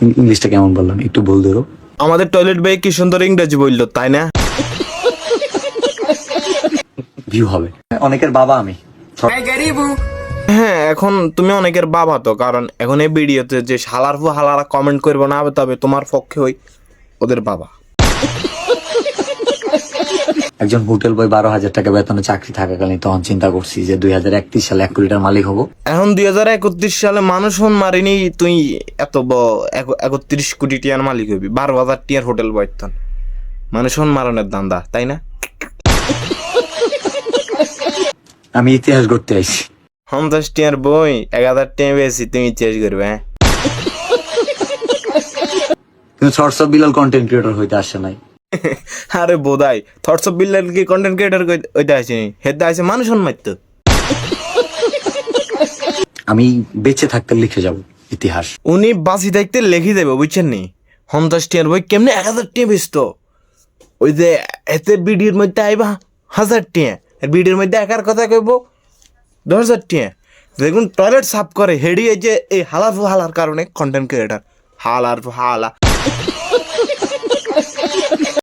ইংলিশটা কেমন বললাম একটু বল ধরো। আমাদের টয়লেট ভাই কি সুন্দর ইংরেজি বললো, তাই না? ভিউ হবে। অনেকের বাবা আমি। হ্যাঁ, এখন তুমি অনেকের বাবা তো, কারণ এখন এই ভিডিওতে যে শালার ফু হালারা কমেন্ট করবো না, তবে তোমার পক্ষে হই ওদের বাবা। একজন হোটেল বয় 12,000 টাকা বেতনে চাকরি থাকাকালীন তখন চিন্তা করছি যে 2031 সালে 1 কোটি টাকার মালিক হবো। এখন 2031 সালে মানুষ হন মারিনি, তুই এত 31 কোটি টিয়ার মালিক হবি। 12,000 টিয়ার হোটেল বয় মানুষ হন মারণের দান্দা, তাই না? আমি ইতিহাস গড়তে আইছি। 50 টিয়ার বই 1000 টিয়া বেশি তুমি চেঞ্জ করবে, হ্যাঁ? কিন্তু shorts of Bilal content creator হইতে আসে নাই। আরে বোধাই থটস অফ বিল্লাল কি কন্টেন্ট ক্রিয়েটর ওইটা আসেনি, হেদা আছে মানুষ হন মারতো। আমি বেঁচে থাকতে লিখে যাব ইতিহাস। উনি বাসি থাকতে লেখি দেবে, বুঝছেন নি? 50 টিয়ার বই কেমনে 1000 টিয়া বেচতো? ওই যে এতে বিডির মধ্যে আইবা 1000 টিয়া, আর বিডির মধ্যে একার কথা কইব 10,000 টিয়া। দেখুন টয়লেট সাফ করে হেডি, এই যে এই হালার কারণে কন্টেন্ট ক্রিয়েটার হালার হালা।